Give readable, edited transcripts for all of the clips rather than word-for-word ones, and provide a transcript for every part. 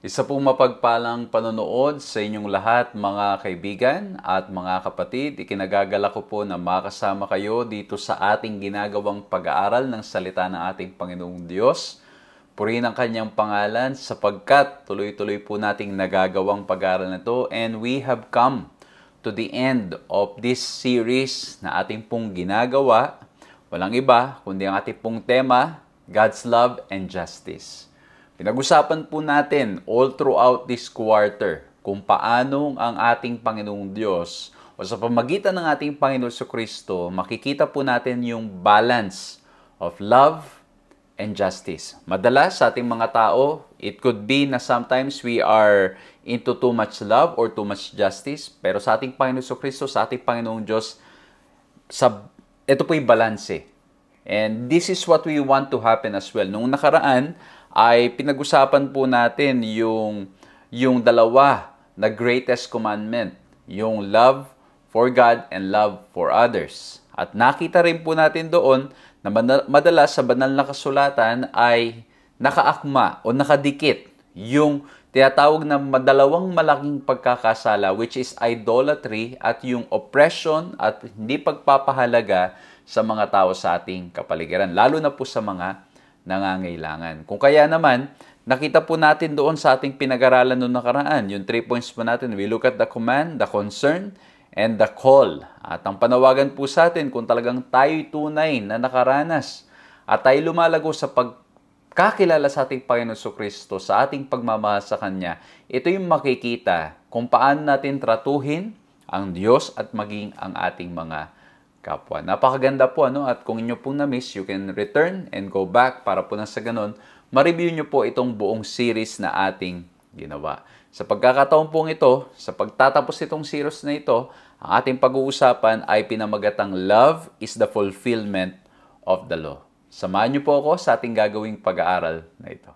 Isa pong mapagpalang panonood sa inyong lahat mga kaibigan at mga kapatid. Ikinagagala ko po na makasama kayo dito sa ating ginagawang pag-aaral ng salita ng ating Panginoong Diyos. Purihin ang kanyang pangalan sapagkat tuloy-tuloy po nating nagagawang pag-aaral na ito. And we have come to the end of this series na ating pong ginagawa. Walang iba kundi ang ating pong tema, God's Love and Justice. Pinag-usapan po natin all throughout this quarter kung paanong ang ating Panginoong Diyos o sa pamagitan ng ating Panginoon Jesucristo, makikita po natin yung balance of love and justice. Madalas sa ating mga tao, it could be na sometimes we are into too much love or too much justice. Pero sa ating Panginoon Jesucristo, sa ating Panginoong Diyos, ito po yung balance. And this is what we want to happen as well. Nung nakaraan, ay pinag-usapan po natin yung dalawa na greatest commandment, yung love for God and love for others. At nakita rin po natin doon na madalas sa banal na kasulatan ay nakaakma o nakadikit yung tinatawag na dalawang malaking pagkakasala, which is idolatry at yung oppression at hindi pagpapahalaga sa mga tao sa ating kapaligiran, lalo na po sa mga nangangailangan. Kung kaya naman, nakita po natin doon sa ating pinag-aralan noong nakaraan, yung 3 points po natin, we look at the command, the concern, and the call. At ang panawagan po sa atin, kung talagang tayo'y tunay na nakaranas at tayo lumalago sa pagkakilala sa ating Panginoon Jesucristo, sa ating pagmamahal sa Kanya, ito yung makikita kung paano natin tratuhin ang Diyos at maging ang ating mga kapwa. Napakaganda po, ano? At kung inyo pong na-miss, you can return and go back para po na sa ganun, ma-review nyo po itong buong series na ating ginawa. Sa pagkakataon pong ito, sa pagtatapos itong series na ito, ang ating pag-uusapan ay pinamagatang Love is the Fulfillment of the Law. Samahan niyo po ako sa ating gagawing pag-aaral na ito.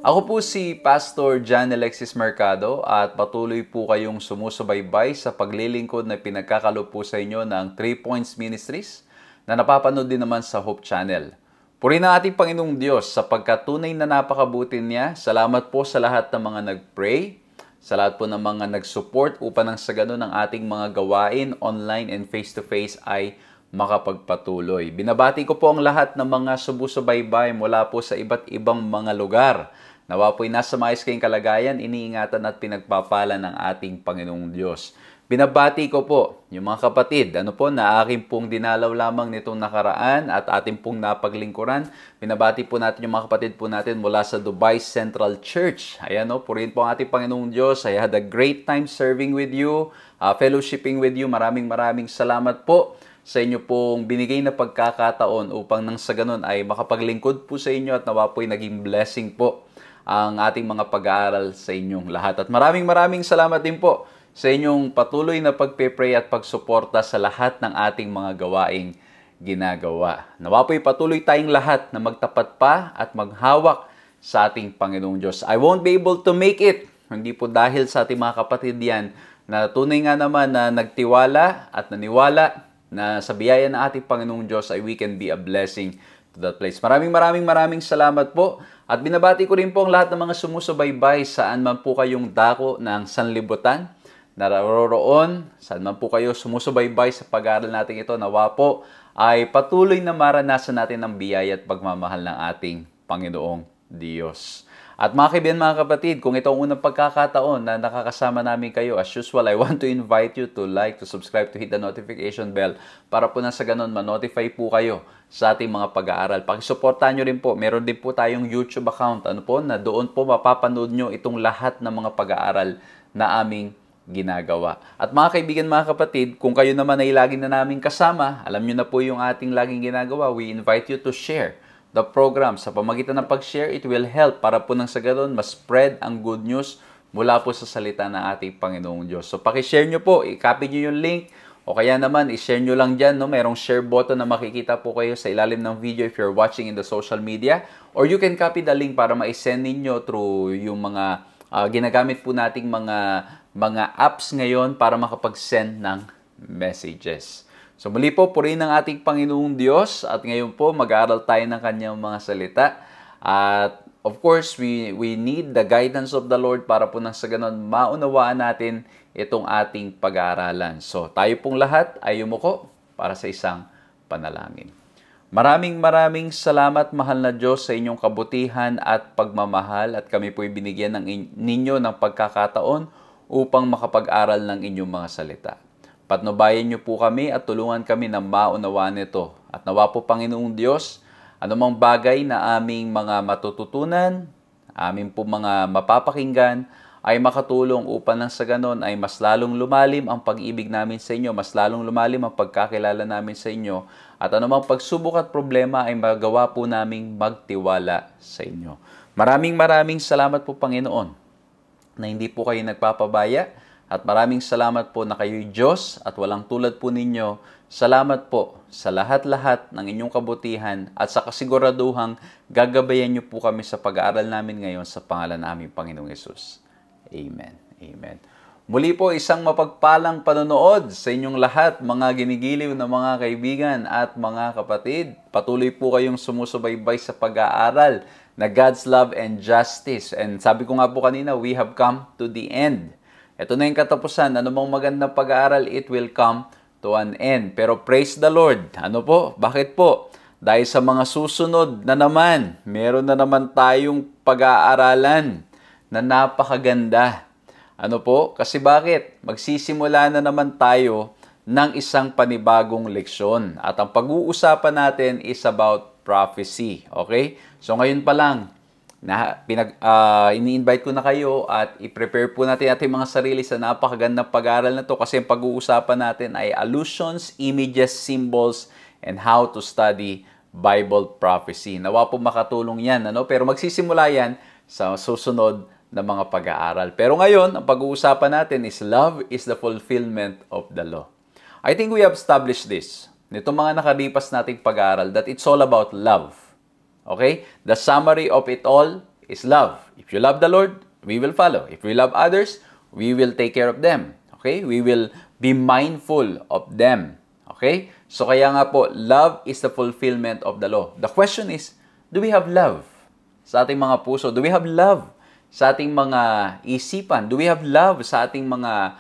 Ako po si Pastor John Alexis Mercado at patuloy po kayong sumusubaybay sa paglilingkod na pinagkakalob po sa inyo ng 3 Points Ministries na napapanood din naman sa Hope Channel. Purihin ang ating Panginoong Diyos sapagkat tunay na napakabuti niya. Salamat po sa lahat ng mga nag-pray, sa lahat po ng mga nag-support upang nang sa ganun ang ating mga gawain online and face-to-face ay makapagpatuloy. Binabati ko po ang lahat ng mga sumusubaybay mula po sa iba't ibang mga lugar. Nawa po'y nasa maayos kayong kalagayan, iniingatan at pinagpapala ng ating Panginoong Diyos. Binabati ko po yung mga kapatid, na aking pong dinalaw lamang nitong nakaraan at ating pong napaglingkuran. Binabati po natin yung mga kapatid po natin mula sa Dubai Central Church. Ayan, purihin po ang ating Panginoong Diyos. I had a great time serving with you, fellowshipping with you. Maraming salamat po sa inyo pong binigay na pagkakataon upang nang sa ganun ay makapaglingkod po sa inyo at nawa po'y naging blessing po ang ating mga pag-aaral sa inyong lahat. At maraming salamat din po sa inyong patuloy na pagpe-pray at pagsuporta sa lahat ng ating mga gawaing ginagawa. Nawa po'y patuloy tayong lahat na magtapat pa at maghawak sa ating Panginoong Diyos. I won't be able to make it, hindi po dahil sa ating mga kapatid yan na tunay nga naman na nagtiwala at naniwala na sa biyaya ng ating Panginoong Diyos ay we can be a blessing to that place. Maraming salamat po. At binabati ko rin po ang lahat ng mga sumusubaybay saan man po kayong dako ng sanlibutan, naroroon, saan man po kayo sumusubaybay sa pag-aaral natin ito, nawa po ay patuloy na maranasan natin ang biyaya at pagmamahal ng ating Panginoong Diyos. At mga kaibigan, mga kapatid, kung ito ang unang pagkakataon na nakakasama namin kayo, as usual, I want to invite you to like, to subscribe, to hit the notification bell para po na sa ganun ma-notify po kayo sa ating mga pag-aaral. Pakisuportahan nyo rin po. Meron din po tayong YouTube account na doon po mapapanood nyo itong lahat ng mga pag-aaral na aming ginagawa. At mga kaibigan, mga kapatid, kung kayo naman ay lagi na namin kasama, alam nyo na po yung ating laging ginagawa, we invite you to share the program. Sa pamagitan ng pag-share, it will help para po nang sa ganun, ma-spread ang good news mula po sa salita ng ating Panginoong Diyos. So, pakishare nyo po, i-copy nyo yung link, o kaya naman, i-share nyo lang dyan, Merong share button na makikita po kayo sa ilalim ng video if you're watching in the social media. Or you can copy the link para ma-send ninyo through yung mga ginagamit po nating mga apps ngayon para makapag-send ng messages. So muli po, purihin ang ating Panginoong Diyos at ngayon po mag-aaral tayo ng kanyang mga salita. At of course, we need the guidance of the Lord para po nang sa ganun maunawaan natin itong ating pag-aaralan. So tayo pong lahat ay yumuko para sa isang panalangin. Maraming salamat, mahal na Diyos, sa inyong kabutihan at pagmamahal at kami po'y binigyan ninyo ng pagkakataon upang makapag-aral ng inyong mga salita. Patnubayan niyo po kami at tulungan kami na maunawaan ito. At nawa po, Panginoong Diyos, anumang bagay na aming mga matututunan, aming po mga mapapakinggan, ay makatulong upang nang sa ganon ay mas lalong lumalim ang pag-ibig namin sa inyo, mas lalong lumalim ang pagkakilala namin sa inyo, at anumang pagsubok at problema ay magawa po naming magtiwala sa inyo. Maraming salamat po, Panginoon, na hindi po kayo nagpapabaya, at maraming salamat po na kayo'y Diyos at walang tulad po ninyo. Salamat po sa lahat-lahat ng inyong kabutihan at sa kasiguraduhang gagabayan niyo po kami sa pag-aaral namin ngayon sa pangalan namin, Panginoong Yesus. Amen. Amen. Muli po, isang mapagpalang panonood sa inyong lahat, mga ginigiliw na mga kaibigan at mga kapatid. Patuloy po kayong sumusubaybay sa pag-aaral na God's Love and Justice. And sabi ko nga po kanina, we have come to the end. Ito na yung katapusan. Ano mang magandang pag-aaral, it will come to an end. Pero praise the Lord. Ano po? Bakit po? Dahil sa mga susunod na naman, meron na naman tayong pag-aaralan na napakaganda. Ano po? Kasi bakit? Magsisimula na naman tayo ng isang panibagong leksyon. At ang pag-uusapan natin is about prophecy. Okay? So ngayon pa lang, ini-invite ko na kayo at i-prepare po natin ating mga sarili sa napakagandang pag-aaral na to kasi ang pag-uusapan natin ay allusions, images, symbols, and how to study Bible prophecy. Nawa po makatulong yan. Ano? Pero magsisimula yan sa susunod na mga pag-aaral. Pero ngayon, ang pag-uusapan natin is love is the fulfillment of the law. I think we have established this. Nito mga nakalipas nating pag-aaral that it's all about love. Okay? The summary of it all is love. If you love the Lord, we will follow. If we love others, we will take care of them. Okay? We will be mindful of them. Okay? So kaya nga po, love is the fulfillment of the law. The question is, do we have love sa ating mga puso? Do we have love sa ating mga isipan? Do we have love sa ating mga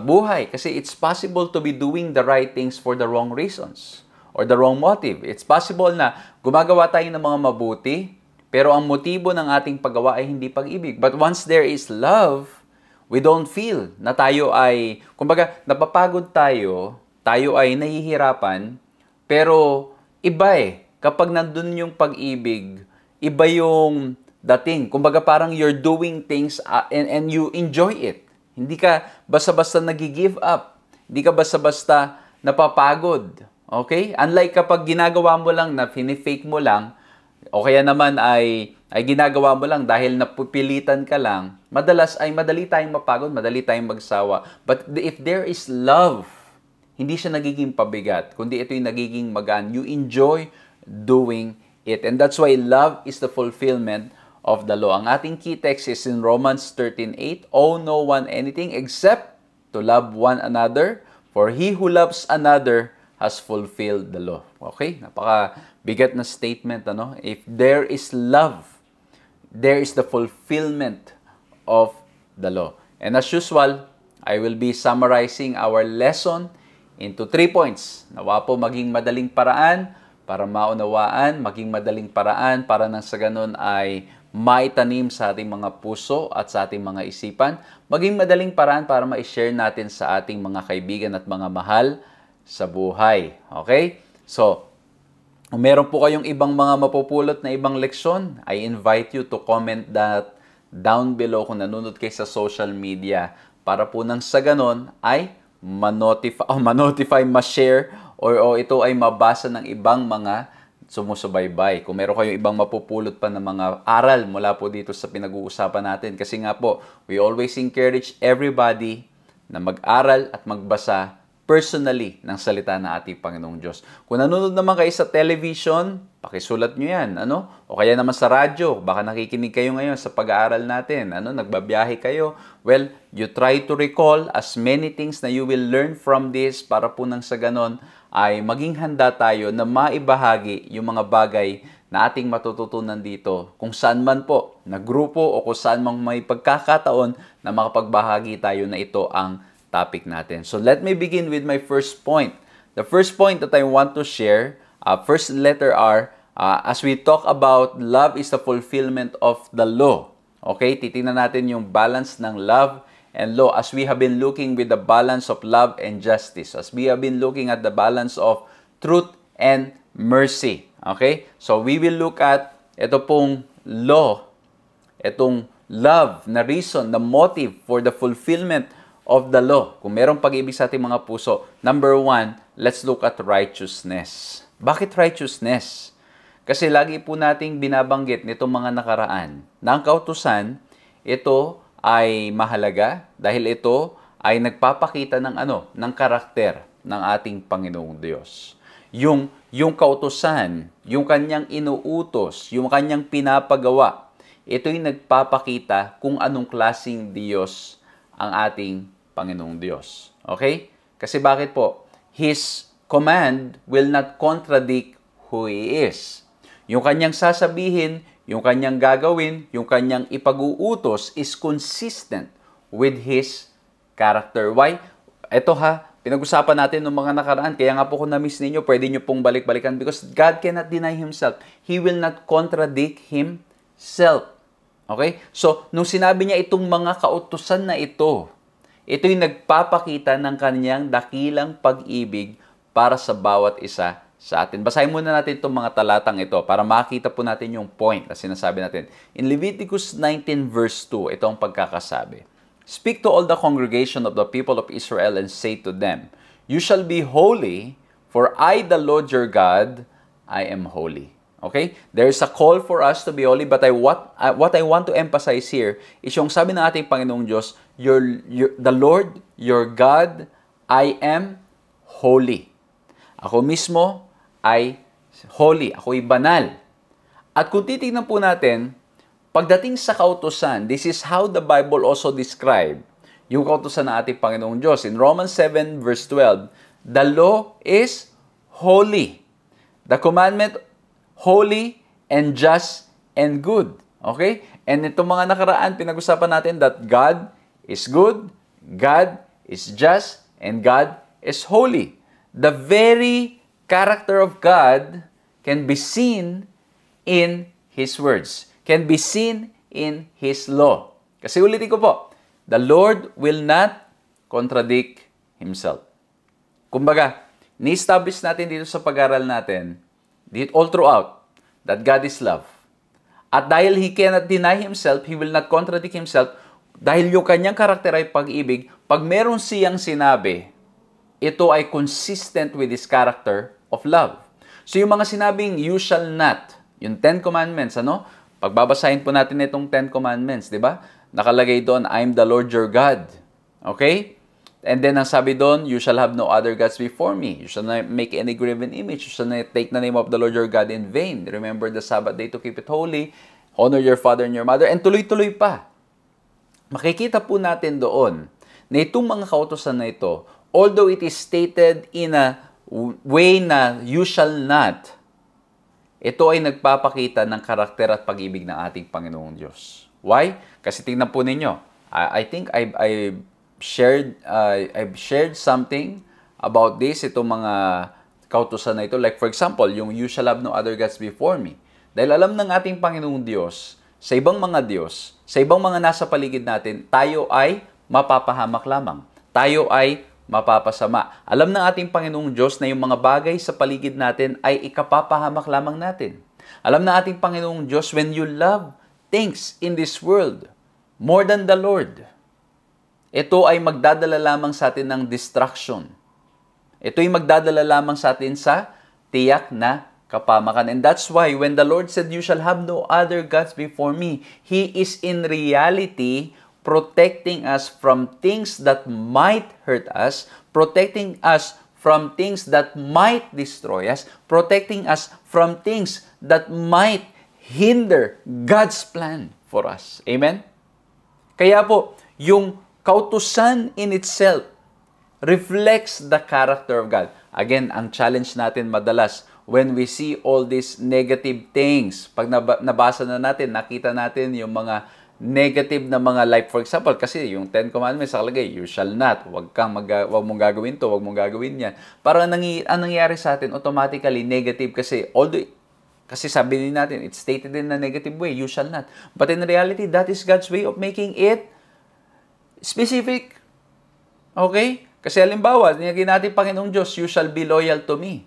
buhay? Kasi it's possible to be doing the right things for the wrong reasons or the wrong motive. It's possible na gumagawa tayo ng mga mabuti, pero ang motibo ng ating paggawa ay hindi pag-ibig. But once there is love, we don't feel na tayo ay, kumbaga, napapagod tayo, tayo ay nahihirapan, pero iba kapag nandun yung pag-ibig, iba yung dating. Kumbaga, parang you're doing things and you enjoy it. Hindi ka basta-basta nag-give up. Hindi ka basta-basta napapagod. Okay? Unlike kapag ginagawa mo lang na fake mo lang, o kaya naman ay ginagawa mo lang dahil napupilitan ka lang, madalas ay madali tayong mapagod, madali tayong magsawa. But if there is love, hindi siya nagiging pabigat, kundi ito'y nagiging magaan. You enjoy doing it. And that's why love is the fulfillment of the law. Ang ating key text is in Romans 13:8. Owe no one anything except to love one another, for he who loves another has fulfilled the law. Okay? Napaka-bigat na statement, ano? If there is love, there is the fulfillment of the law. And as usual, I will be summarizing our lesson into 3 points. Nawa po maging madaling paraan para maunawaan, maging madaling paraan para nang sa ganun ay maitanim sa ating mga puso at sa ating mga isipan, maging madaling paraan para ma-share natin sa ating mga kaibigan at mga mahal sa buhay. Okay? So, kung meron po kayong ibang mga mapupulot na ibang leksyon, I invite you to comment that down below kung nanonood kayo sa social media para po nang sa ganon ay ma-notify, ma-share, o ito ay mabasa ng ibang mga sumusubaybay. Kung meron kayong ibang mapupulot pa ng mga aral mula po dito sa pinag-uusapan natin. Kasi nga po, we always encourage everybody na mag-aral at magbasa personally ng salita ng ating Panginoong Diyos. Kung nanonood naman kayo sa television, pakisulat nyo yan. Ano? O kaya naman sa radyo, baka nakikinig kayo ngayon sa pag-aaral natin. Ano? Nagbabiyahe kayo. Well, you try to recall as many things na you will learn from this para po nang sa ganon ay maging handa tayo na maibahagi yung mga bagay na ating matututunan dito kung saan man po na grupo o kung saan man may pagkakataon na makapagbahagi tayo na ito ang topic natin. So let me begin with my first point. The first point that I want to share, first letter R, as we talk about love is the fulfillment of the law. Okay, titingnan natin yung balance ng love and law as we have been looking with the balance of love and justice, as we have been looking at the balance of truth and mercy. Okay? So we will look at ito pong law, itong love na reason, the motive for the fulfillment of the law. Kung merong pag-ibig sa ating mga puso, number 1, let's look at righteousness. Bakit righteousness? Kasi lagi po nating binabanggit nitong mga nakaraan na ang kautusan, ito ay mahalaga dahil ito ay nagpapakita ng ng karakter ng ating Panginoong Diyos. Yung kautusan, yung kanyang inuutos, yung kanyang pinapagawa, ito'y nagpapakita kung anong klaseng Diyos ang ating Panginoong Diyos. Okay? Kasi bakit po? His command will not contradict who He is. Yung kanyang sasabihin, yung kanyang gagawin, yung kanyang ipag-uutos is consistent with His character. Why? Ito pinag-usapan natin ng mga nakaraan. Kaya nga po kung na-miss ninyo, pwede nyo pong balik-balikan because God cannot deny Himself. He will not contradict Himself. Okay? So, nung sinabi niya itong mga kautusan na ito'y nagpapakita ng kanyang dakilang pag-ibig para sa bawat isa sa atin. Basahin muna natin itong mga talatang ito para makita po natin yung point na sinasabi natin. In Leviticus 19 verse 2, ito ang pagkakasabi. Speak to all the congregation of the people of Israel and say to them, You shall be holy, for I, the Lord your God, I am holy. Okay? There is a call for us to be holy, but what I want to emphasize here is yung sabi ng ating Panginoong Diyos, the Lord, your God, I am holy. Ako mismo ay holy. Ako'y banal. At kung titignan po natin, pagdating sa kautusan, this is how the Bible also describe yung kautusan ng ating Panginoong Diyos. In Romans 7 verse 12, the law is holy. The commandment, holy and just and good. Okay? And itong mga nakaraan, pinag-usapan natin that God is good, God is just, and God is holy. The very character of God can be seen in His words, can be seen in His law. Kasi ulitin ko po, the Lord will not contradict Himself. Kumbaga, ni-establish natin dito sa pag-aral natin, all throughout, that God is love. At dahil He cannot deny Himself, He will not contradict Himself, dahil yung kanyang karakter ay pag-ibig, pag meron siyang sinabi, ito ay consistent with His character of love. So yung mga sinabing, you shall not, yung 10 commandments, pagbabasahin po natin itong 10 commandments, di ba? Nakalagay doon, I am the Lord your God. Okay? And then ang sabi doon, you shall have no other gods before me. You shall not make any graven image. You shall not take the name of the Lord your God in vain. Remember the Sabbath day to keep it holy. Honor your father and your mother. And tuloy-tuloy pa. Makikita po natin doon na itong mga kautusan na ito, although it is stated in a way na you shall not, ito ay nagpapakita ng karakter at pag-ibig ng ating Panginoong Diyos. Why? Kasi tingnan po ninyo, I think I've shared something about this, itong mga kautusan na ito. Like for example, yung you shall have no other gods before me. Dahil alam ng ating Panginoong Diyos, sa ibang mga Diyos, sa ibang mga nasa paligid natin, tayo ay mapapahamak lamang. Tayo ay mapapasama. Alam ng ating Panginoong Diyos na yung mga bagay sa paligid natin ay ikapapahamak lamang natin. Alam ng ating Panginoong Diyos, when you love things in this world more than the Lord, ito ay magdadala lamang sa atin ng distraction. Ito ay magdadala lamang sa atin sa tiyak na kapamakan. And that's why when the Lord said, you shall have no other gods before me, He is in reality protecting us from things that might hurt us, protecting us from things that might destroy us, protecting us from things that might hinder God's plan for us. Amen? Kaya po, yung kautusan in itself reflects the character of God. Again, ang challenge natin madalas, when we see all these negative things, pag nabasa na natin, nakita natin yung mga negative na mga life. For example, kasi yung 10 commandments nakalagay, you shall not, wag mong gagawin to, wag mong gagawin yan. Para ang nangyayari sa atin, automatically negative kasi sabi din natin, it's stated in a negative way, you shall not. But in reality, that is God's way of making it specific. Okay? Kasi halimbawa, nilagay natin, Panginoong Diyos, you shall be loyal to me.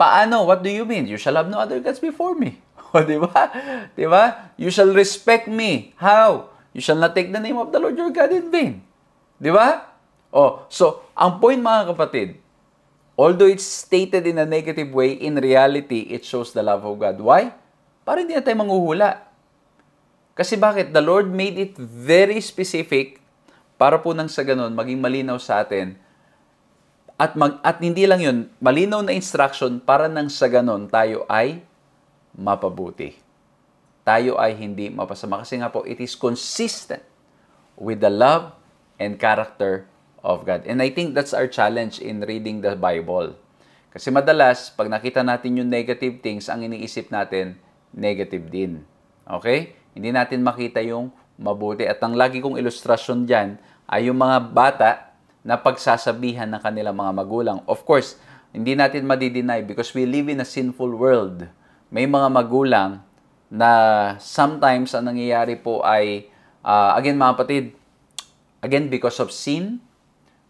Paano? What do you mean? You shall have no other gods before me. O, diba? Diba? You shall respect me. How? You shall not take the name of the Lord your God in vain. Diba? O, so, ang point mga kapatid, Although it's stated in a negative way, in reality, it shows the love of God. Why? Para hindi na tayo manghuhula. Kasi bakit? The Lord made it very specific para po nang sa ganun, maging malinaw sa atin. At hindi lang yun, malinaw na instruction para nang sa ganun, tayo ay mapabuti. Tayo ay hindi mapasama. Kasi nga po, it is consistent with the love and character of God. And I think that's our challenge in reading the Bible. Kasi madalas, pag nakita natin yung negative things, ang iniisip natin, negative din. Okay? Hindi natin makita yung mabuti. At ang lagi kong ilustrasyon dyan ay yung mga bata na pagsasabihan ng kanilang mga magulang. Of course, hindi natin madideny because we live in a sinful world. May mga magulang na sometimes ang nangyayari po ay, again mga kapatid, again because of sin,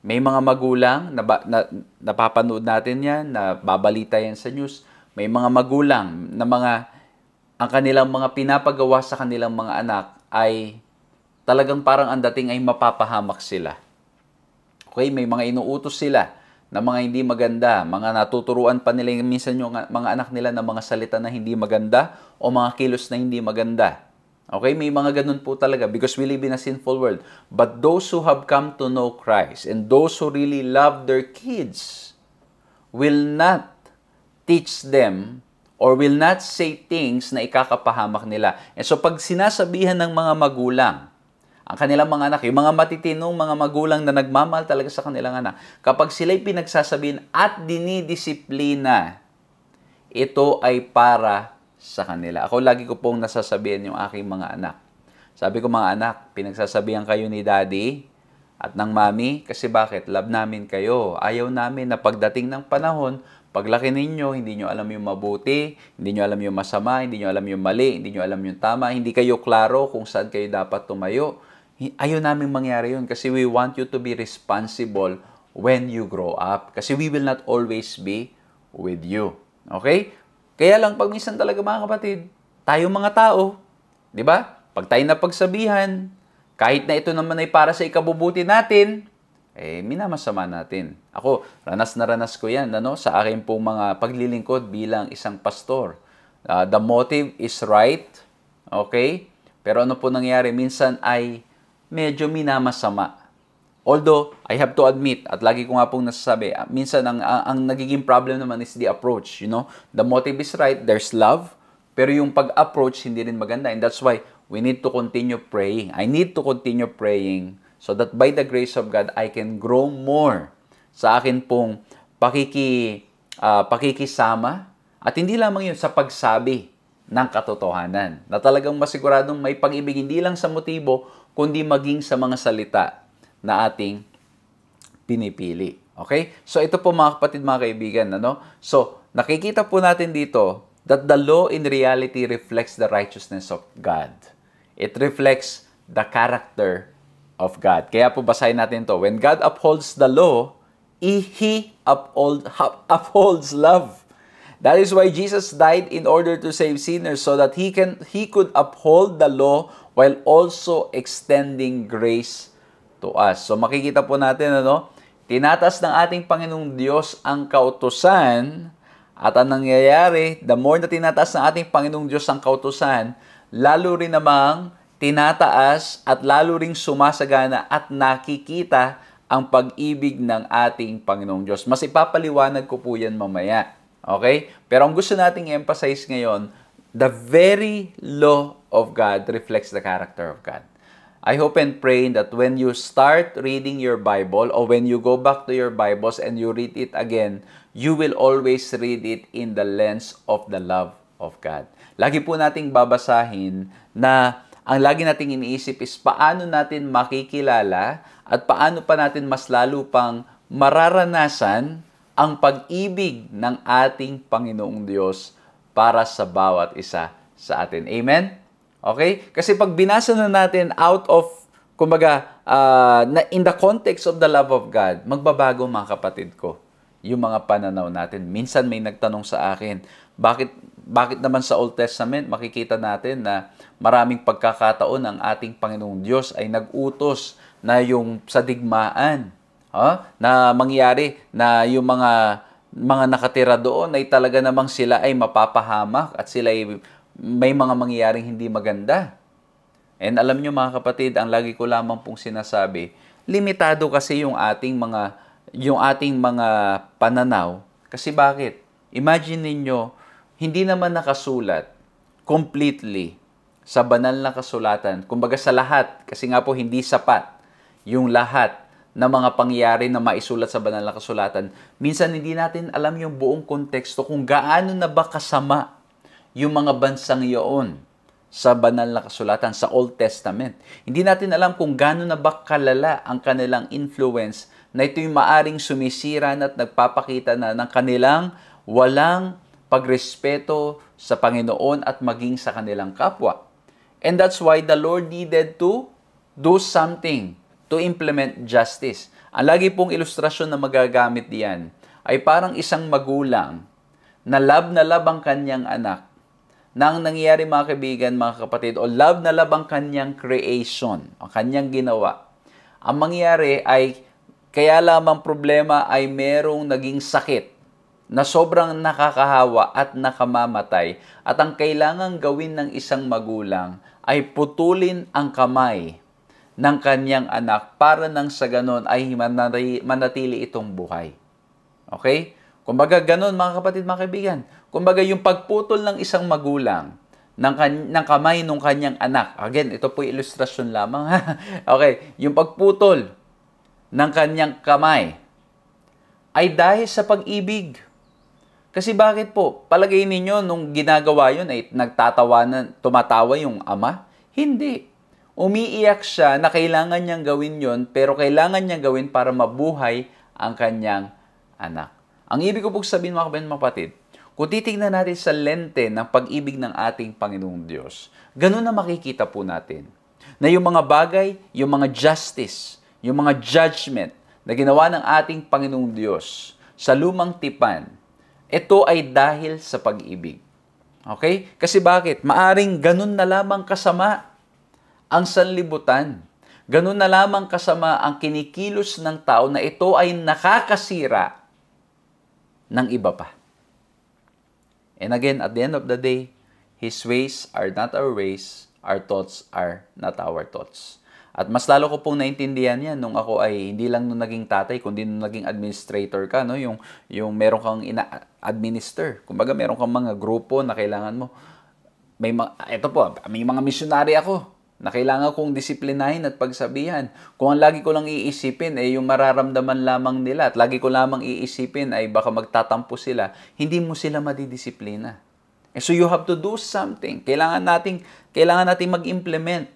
may mga magulang, napapanood natin yan, na babalita yan sa news, may mga magulang na ang kanilang mga pinapagawa sa kanilang mga anak ay talagang parang ang dating ay mapapahamak sila. Okay, may mga inuutos sila na mga hindi maganda, mga natuturuan pa nila minsan yung mga anak nila na mga salita na hindi maganda o mga kilos na hindi maganda. Okay, may mga ganun po talaga because we live in a sinful world. But those who have come to know Christ and those who really love their kids will not teach them or will not say things na ikakapahamak nila. And so pag sinasabihan ng mga magulang, ang kanilang mga anak, yung mga matitinong mga magulang na nagmamahal talaga sa kanilang anak, kapag sila'y pinagsasabihin at dinidisiplina, ito ay para sa kanila. Ako lagi ko pong nasasabihan yung aking mga anak. Sabi ko, mga anak, pinagsasabihan kayo ni Daddy at ng Mami, kasi bakit? Love namin kayo. Ayaw namin na pagdating ng panahon, paglaki ninyo, hindi nyo alam yung mabuti, hindi nyo alam yung masama, hindi nyo alam yung mali, hindi nyo alam yung tama, hindi kayo klaro kung saan kayo dapat tumayo. Ayaw namin mangyari yun kasi we want you to be responsible when you grow up. Kasi we will not always be with you. Okay? Kaya lang, pag minsan talaga mga kapatid, tayo mga tao, di ba? Pag tayo napagsabihan, kahit na ito naman ay para sa ikabubuti natin, minamasama natin. Ako, ranas na ranas ko yan, sa akin pong mga paglilingkod bilang isang pastor. The motive is right, okay? Pero ano po nangyari? Minsan ay medyo minamasama. Although, I have to admit, at lagi ko nga pong nasasabi, minsan ang nagiging problem naman is the approach. The motive is right, there's love, pero yung pag-approach hindi rin maganda. And that's why we need to continue praying. I need to continue praying so that by the grace of God, I can grow more sa akin pong pakikisama. At hindi lamang yun sa pagsabi ng katotohanan. Na talagang masiguradong may pag-ibig hindi lang sa motibo, kundi maging sa mga salita na ating pinipili. Okay? So ito po mga kapatid, mga kaibigan. So nakikita po natin dito that the law in reality reflects the righteousness of God. It reflects the character of God. Kaya po basahin natin to. When God upholds the law, He upholds love. That is why Jesus died in order to save sinners so that He could uphold the law while also extending grace to us. So makikita po natin, tinatas ng ating Panginoong Diyos ang kautusan at ang nangyayari, the more na tinataas ng ating Panginoong Diyos ang kautusan, lalo rin namang tinataas at lalo ring sumasagana at nakikita ang pag-ibig ng ating Panginoong Diyos. Mas ipapaliwanag ko po yan mamaya. Okay? Pero ang gusto nating emphasize ngayon, the very law of God reflects the character of God. I hope and pray that when you start reading your Bible or when you go back to your Bibles and you read it again, you will always read it in the lens of the love of God. Lagi po nating babasahin na ang lagi nating iniisip is paano natin makikilala at paano pa natin mas lalo pang mararanasan ang pag-ibig ng ating Panginoong Diyos para sa bawat isa sa atin. Amen? Okay? Kasi pag binasa na natin out of, in the context of the love of God, magbabago mga kapatid ko yung mga pananaw natin. Minsan may nagtanong sa akin, bakit naman sa Old Testament makikita natin na maraming pagkakataon ang ating Panginoong Diyos ay nag-utos na yung sa digmaan, na mangyari na yung mga mga nakatira doon ay talaga namang sila ay mapapahamak at sila ay may mga mangyayaring hindi maganda. And alam nyo mga kapatid, ang lagi ko lamang pong sinasabi, limitado kasi yung ating mga pananaw. Kasi bakit? Imagine ninyo, hindi naman nakasulat completely sa banal na kasulatan. Kumbaga sa lahat, kasi nga po hindi sapat yung lahat na mga pangyayari na maisulat sa banal na kasulatan. Minsan hindi natin alam yung buong konteksto kung gaano na ba kasama yung mga bansang iyon sa banal na kasulatan, sa Old Testament. Hindi natin alam kung gaano na ba kalala ang kanilang influence na ito yung maaring sumisira at nagpapakita na ng kanilang walang pagrespeto sa Panginoon at maging sa kanilang kapwa. And that's why the Lord needed to do something to implement justice. Ang lagi pong ilustrasyon na magagamit diyan ay parang isang magulang na love ang kanyang anak. Na ang nangyayari mga kaibigan, mga kapatid, o love ang kanyang creation, ang kanyang ginawa. Ang mangyayari ay, kaya lamang problema ay merong naging sakit na sobrang nakakahawa at nakamamatay. At ang kailangang gawin ng isang magulang ay putulin ang kamay ng kanyang anak para nang sa ganon ay manatili itong buhay. Okay? Kumbaga ganon mga kapatid, mga kaibigan. Kumbaga yung pagputol ng isang magulang ng kamay ng kanyang anak. Again, ito po yung ilustrasyon lamang. Okay, yung pagputol ng kanyang kamay ay dahil sa pag-ibig. Kasi bakit po? Palagay ninyo nung ginagawa yun ay tumatawa yung ama? Hindi. Umiiyak siya na kailangan niyang gawin yon, pero kailangan niyang gawin para mabuhay ang kanyang anak. Ang ibig ko pong sabihin mga kapatid, kung titignan natin sa lente ng pag-ibig ng ating Panginoong Diyos, ganun na makikita po natin na yung mga bagay, yung mga justice, yung mga judgment na ginawa ng ating Panginoong Diyos sa lumang tipan, ito ay dahil sa pag-ibig. Okay? Kasi bakit? Maaring ganun na lamang kasama ang sanlibutan. Ganun na lamang kasama ang kinikilos ng tao na ito ay nakakasira ng iba pa. And again, at the end of the day, His ways are not our ways, our thoughts are not our thoughts. At mas lalo ko pong naintindihan yan nung ako ay hindi lang nung naging tatay, kundi nung naging administrator ka, no? Yung meron kang ina-administer. Kumbaga, meron kang mga grupo na kailangan mo. Ito po, may mga missionary ako na kailangan kong disiplinahin at pagsabihan. Kung ang lagi ko lang iisipin ay yung mararamdaman lamang nila at lagi ko lamang iisipin ay baka magtatampo sila, hindi mo sila madidisiplina. So you have to do something. Kailangan nating mag-implement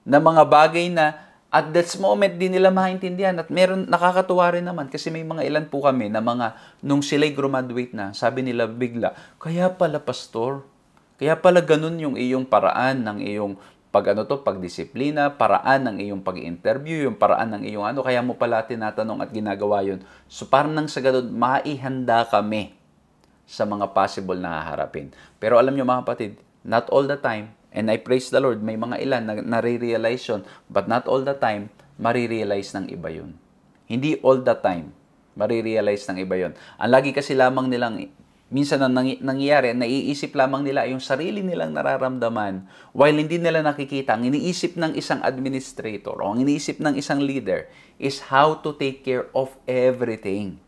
na mga bagay na at that moment din nila maintindihan. At meron, nakakatuwa rin naman kasi may mga ilan po kami na nung sila'y graduate na, sabi nila bigla, kaya pala pastor, kaya pala ganun yung iyong paraan ng iyong pagdisiplina, paraan ng iyong pag-interview, yung paraan ng iyong kaya mo pala tinatanong at ginagawa yun. So parang nang sa ganun, maihanda kami sa mga possible na haharapin. Pero alam nyo mga kapatid, not all the time, and I praise the Lord, may mga ilan na nare-realize yun, but not all the time, marirealize ng iba yun. Hindi all the time, marirealize ng iba yun. Ang lagi kasi lamang nilang minsan ang nangyayari, naiisip lamang nila yung sarili nilang nararamdaman while hindi nila nakikita. Ang iniisip ng isang administrator o ang iniisip ng isang leader is how to take care of everything.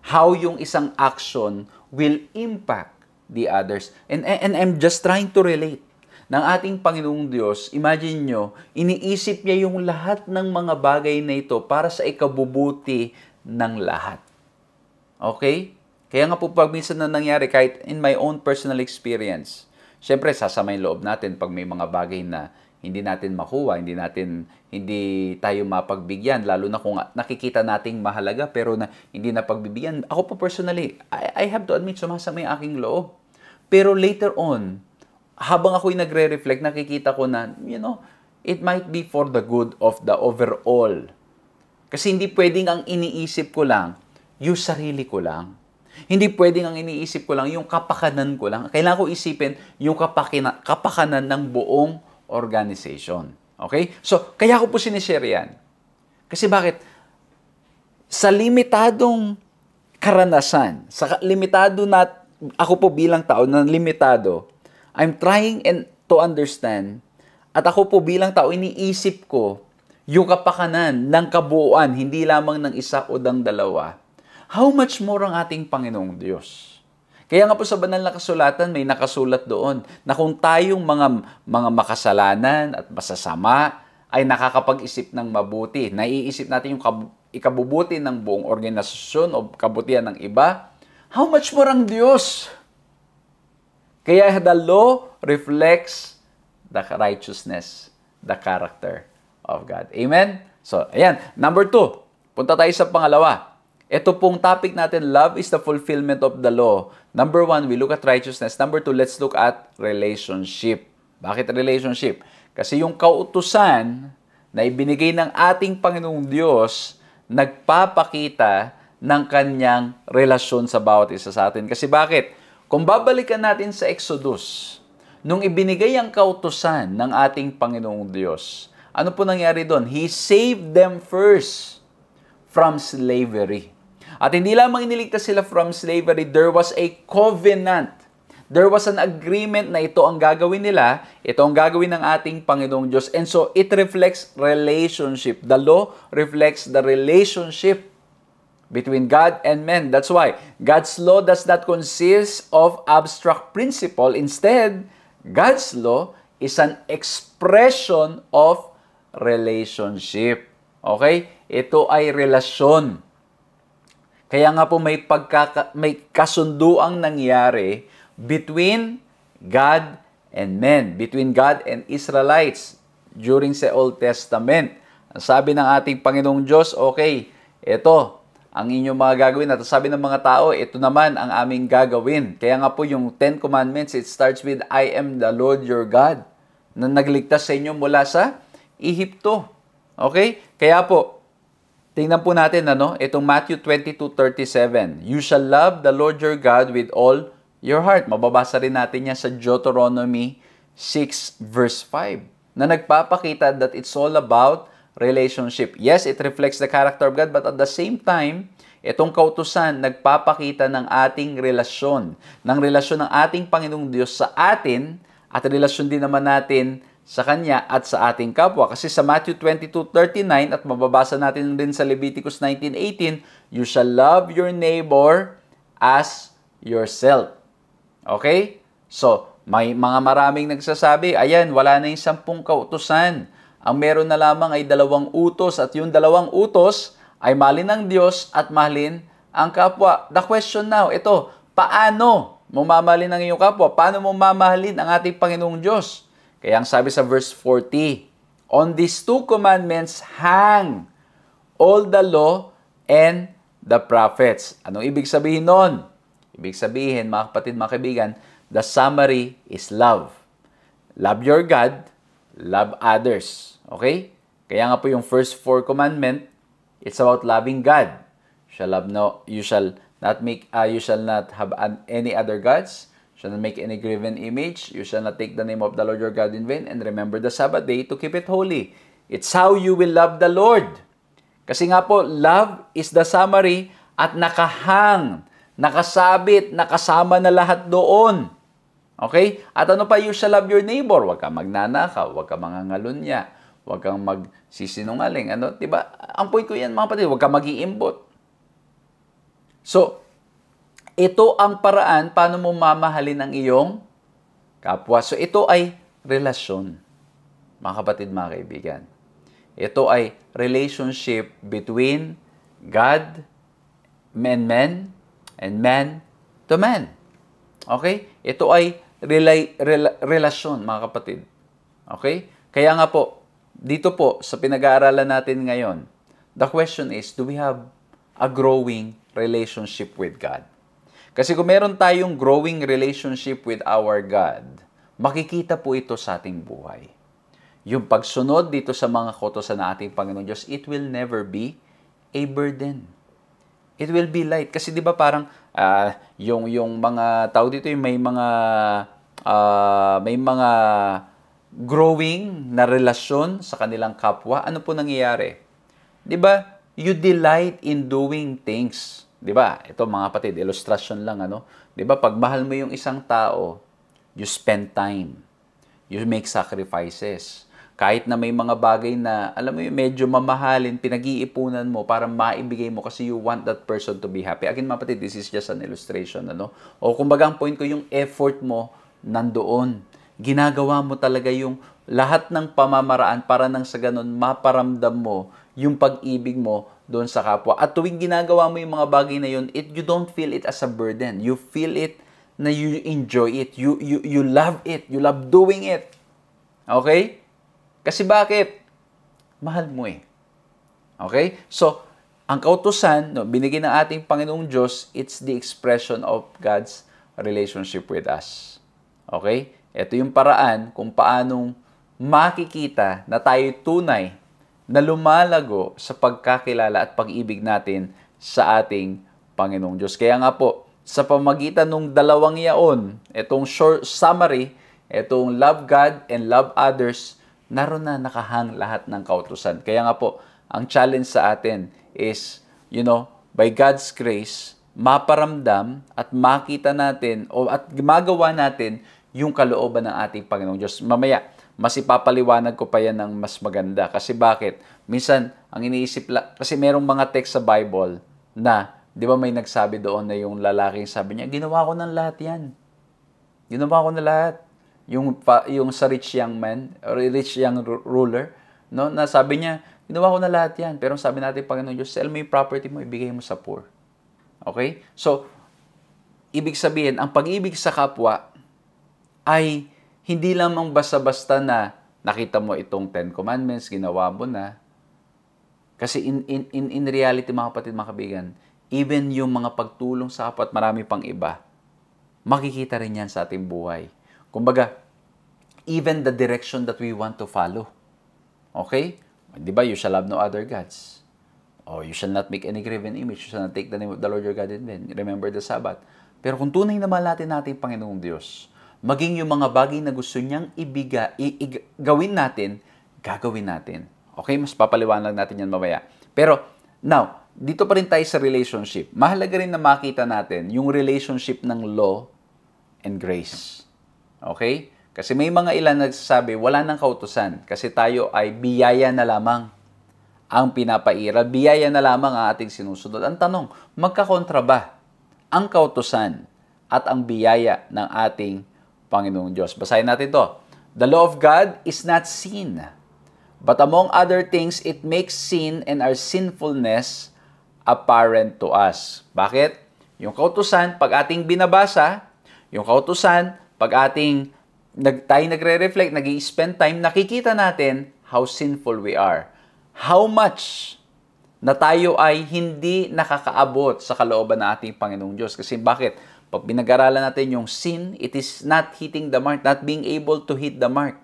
How yung isang action will impact the others. And I'm just trying to relate. Ng ating Panginoong Diyos, imagine nyo, iniisip niya yung lahat ng mga bagay na ito para sa ikabubuti ng lahat. Okay? Kaya nga po pag minsan na nangyari, kahit in my own personal experience, syempre sasama yung loob natin pag may mga bagay na hindi natin makuha, hindi tayo mapagbigyan, lalo na kung nakikita nating mahalaga pero hindi na pagbibigyan. Ako po personally, I have to admit, sumasama yung aking loob. Pero later on, habang ako'y nagre-reflect, nakikita ko na, it might be for the good of the overall. Kasi hindi pwedeng ang iniisip ko lang, yung sarili ko lang. Hindi pwedeng ang iniisip ko lang yung kapakanan ko lang. Kailangan ko isipin yung kapakanan ng buong organization. Okay? So, kaya ko po sinishare yan. Kasi bakit? Sa limitadong karanasan, sa limitado na, ako po bilang tao na limitado, I'm trying to understand, at ako po bilang tao, iniisip ko yung kapakanan ng kabuuan, hindi lamang ng isa o ng dalawa. How much more ang ating Panginoong Diyos? Kaya nga po sa banal na kasulatan, may nakasulat doon na kung tayong mga makasalanan at masasama ay nakakapag-isip ng mabuti, naiisip natin yung ikabubuti ng buong organisasyon o kabutihan ng iba, how much more ang Diyos? Kaya the law reflects the righteousness, the character of God. Amen? So, ayan. Number 2, punta tayo sa pangalawa. Ito pong topic natin, love is the fulfillment of the law. Number 1, we look at righteousness. Number 2, let's look at relationship. Bakit relationship? Kasi yung kautusan na ibinigay ng ating Panginoong Diyos, nagpapakita ng kanyang relasyon sa bawat isa sa atin. Kasi bakit? Kung babalikan natin sa Exodus, nung ibinigay ang kautusan ng ating Panginoong Diyos, ano po nangyari doon? He saved them first from slavery. At hindi lamang iniligtas sila from slavery, there was a covenant. There was an agreement na ito ang gagawin nila, ito ang gagawin ng ating Panginoong Diyos. And so, it reflects relationship. The law reflects the relationship between God and men. That's why God's law does not consist of abstract principle. Instead, God's law is an expression of relationship. Okay? Ito ay relasyon. Kaya nga po may kasunduang nangyari between God and men, between God and Israelites during sa Old Testament. Ang sabi ng ating Panginoong Diyos, okay, ito ang inyong mga gagawin. At sabi ng mga tao, ito naman ang aming gagawin. Kaya nga po yung 10 Commandments, it starts with, I am the Lord your God, na nagligtas sa inyo mula sa Ehipto. Okay? Kaya po, tingnan po natin, itong Matthew 22:37. You shall love the Lord your God with all your heart. Mababasa rin natin yan sa Deuteronomy 6 verse 5 na nagpapakita that it's all about relationship. Yes, it reflects the character of God, but at the same time, itong kautusan nagpapakita ng ating relasyon, ng relasyon ng ating Panginoong Diyos sa atin at relasyon din naman natin sa Kanya at sa ating kapwa. Kasi sa Matthew 22:39 at mababasa natin din sa Leviticus 19:18, you shall love your neighbor as yourself. Okay? So, may mga maraming nagsasabi, ayan, wala na yung 10 kautusan. Ang meron na lamang ay 2 utos at yung 2 utos ay mahalin ang Diyos at mahalin ang kapwa. The question now, ito, paano mo mamahalin ang iyong kapwa? Paano mo mamahalin ang ating Panginoong Diyos? Kaya ang sabi sa verse 40, on these 2 commandments hang all the law and the prophets. Anong ibig sabihin nun? Ibig sabihin, mga kapatid, mga kaibigan, the summary is love. Love your God, love others. Okay? Kaya nga po yung first 4 commandment, it's about loving God. You shall not have any other gods. You shall not make any graven image. You shall not take the name of the Lord your God in vain. And remember the Sabbath day to keep it holy. It's how you will love the Lord. Kasi nga po, love is the summary at nakahang, nakasabit, nakasama na lahat doon. Okay? At ano pa, you shall love your neighbor. Huwag kang magnanakaw, huwag kang mangangalunya, huwag kang magsisinungaling. Diba? Ang point ko yan, mga kapatid, huwag kang mag-iimbot. So, ito ang paraan paano mo mamahalin ang iyong kapwa. So, ito ay relasyon, mga kapatid, mga kaibigan. Ito ay relationship between God and men and man to man. Okay? Ito ay relasyon, mga kapatid. Okay? Kaya nga po, dito po sa pinag-aaralan natin ngayon, the question is, do we have a growing relationship with God? Kasi kung meron tayong growing relationship with our God, makikita po ito sa ating buhay. Yung pagsunod dito sa mga kautusan ng ating Panginoon Diyos, it will never be a burden. It will be light. Kasi di ba parang yung mga tao dito, may mga growing na relasyon sa kanilang kapwa. Ano po nangyayari? Di ba? You delight in doing things 'Di ba? Ito mga kapatid, illustration lang ano. 'Di ba pag mahal mo yung isang tao, you spend time. You make sacrifices. Kahit na may mga bagay na, alam mo yung medyo mamahalin, pinag-iipunan mo para maibigay mo kasi you want that person to be happy. Again, mga kapatid, this is just an illustration, ano? O kumbaga ang point ko, yung effort mo nandoon. Ginagawa mo talaga yung lahat ng pamamaraan para nang sa ganun maparamdam mo yung pag-ibig mo doon sa kapwa. At tuwing ginagawa mo yung mga bagay na yun, you don't feel it as a burden. You feel it na you enjoy it. You love it. You love doing it. Okay? Kasi bakit? Mahal mo eh. Okay? So, ang kautusan, no, binigay ng ating Panginoong Diyos, it's the expression of God's relationship with us. Okay? Ito yung paraan kung paanong makikita na tayo tunay na lumalago sa pagkakilala at pag-ibig natin sa ating Panginoong Diyos. Kaya nga po, sa pamagitan ng dalawang yaon, itong short summary, itong love God and love others, naroon na nakahang lahat ng kautusan. Kaya nga po, ang challenge sa atin is, by God's grace, maparamdam at makita natin at magawa natin yung kalooban ng ating Panginoong Diyos. Mamaya, mas ipapaliwanag ko pa yan ng mas maganda. Kasi bakit? Minsan, ang iniisip kasi merong mga text sa Bible na, di ba may nagsabi doon na yung lalaking sabi niya, ginawa ko ng lahat yan. Ginawa ko na lahat. Yung sa rich young man, or rich young ruler, no, na sabi niya, ginawa ko na lahat yan. Pero sabi natin, Panginoon Diyos, sell mo yung property mo, ibigay mo sa poor. Okay? So, ibig sabihin, ang pag-ibig sa kapwa ay hindi lamang basta-basta na nakita mo itong 10 Commandments, ginawa mo na. Kasi in reality, mga kapatid, mga kaibigan, even yung mga pagtulong sa kapwa at marami pang iba, makikita rin yan sa ating buhay. Kumbaga, even the direction that we want to follow. Okay? Di ba? You shall have no other gods. Or you shall not make any graven image. You shall not take the name of the Lord your God in vain. Remember the Sabbath. Pero kung tunay na mahal natin ating Panginoong Diyos, maging yung mga bagay na gusto niyang gawin natin, gagawin natin. Okay? Mas papaliwanag natin yan mamaya. Pero, now, dito pa rin tayo sa relationship. Mahalaga rin na makita natin yung relationship ng law and grace. Okay? Kasi may mga ilan nagsasabi, wala nang kautusan. Kasi tayo ay biyaya na lamang ang pinapairal. Biyaya na lamang ang ating sinusunod. Ang tanong, magkakontra ba ang kautusan at ang biyaya ng ating Panginoong Diyos? Basahin natin to. The law of God is not sin. But among other things, it makes sin and our sinfulness apparent to us. Bakit? Yung kautusan, pag ating binabasa, yung kautusan, pag tayo nagre-reflect, nag-i-spend time, nakikita natin how sinful we are. How much na tayo ay hindi nakakaabot sa kalooban ng ating Panginoong Diyos. Kasi bakit? Pag pinag-aralan natin yung sin, it is not hitting the mark, not being able to hit the mark.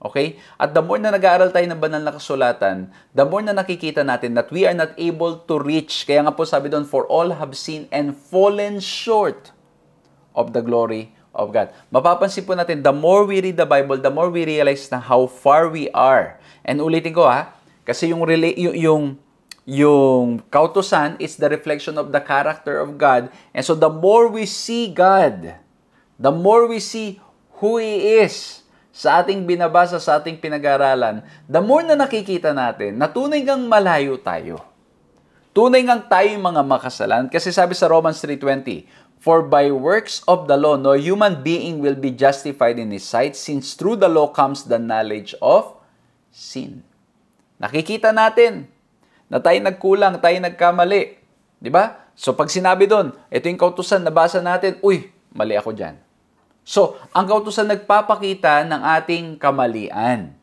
Okay? At the more na nag-aaral tayo ng banal na kasulatan, the more na nakikita natin that we are not able to reach. Kaya nga po sabi doon, for all have sinned and fallen short of the glory of God. Mapapansin po natin, the more we read the Bible, the more we realize na how far we are. And ulitin ko kasi yung kautusan is the reflection of the character of God. And so the more we see God, the more we see who He is sa ating binabasa, sa ating pinag-aralan, the more na nakikita natin na tunay ngang malayo tayo. Tunay ngang tayo yung mga makasalanan. Kasi sabi sa Romans 3:20, for by works of the law, no human being will be justified in His sight, since through the law comes the knowledge of sin. Nakikita natin na tayo nagkulang, tayo nagkamali. Di ba? So, pag sinabi doon, ito yung kautusan, nabasa natin, uy, mali ako dyan. So, ang kautusan nagpapakita ng ating kamalian.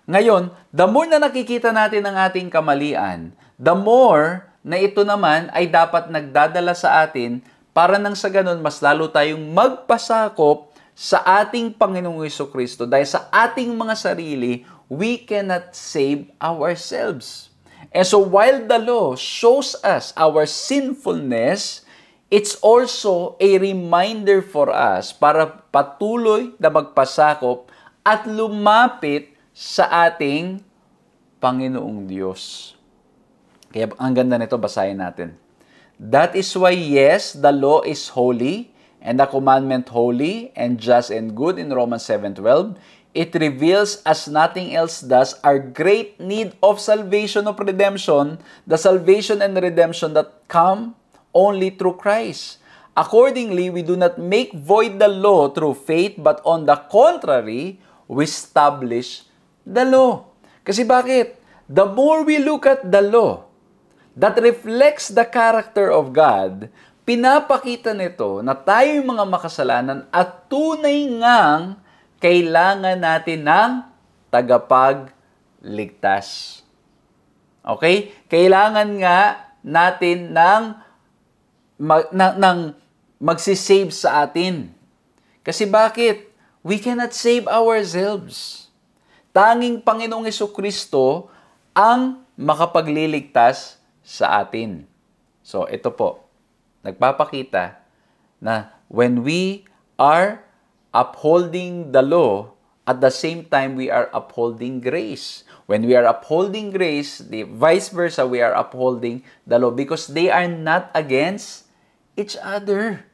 Ngayon, the more na nakikita natin ang ating kamalian, the more na ito naman ay dapat nagdadala sa atin para nang sa ganun, mas lalo tayong magpasakop sa ating Panginoong Jesucristo. Dahil sa ating mga sarili, we cannot save ourselves. And so while the law shows us our sinfulness, it's also a reminder for us para patuloy na magpasakop at lumapit sa ating Panginoong Diyos. Kaya ang ganda nito, basahin natin. That is why, yes, the law is holy, and the commandment holy and just and good in Romans 7:12. It reveals, as nothing else does, our great need of salvation, of redemption, the salvation and redemption that come only through Christ. Accordingly, we do not make void the law through faith, but on the contrary, we establish the law. Kasi bakit? The more we look at the law that reflects the character of God, pinapakita nito na tayo yung mga makasalanan at tunay ngang kailangan natin ng tagapagligtas. Okay? Kailangan nga natin ng magsisave sa atin. Kasi bakit? We cannot save ourselves. Tanging Panginoong Jesucristo ang makapagliligtas sa atin. So, ito po. Nagpapakita na when we are upholding the law, at the same time, we are upholding grace. When we are upholding grace, the vice versa, we are upholding the law because they are not against each other.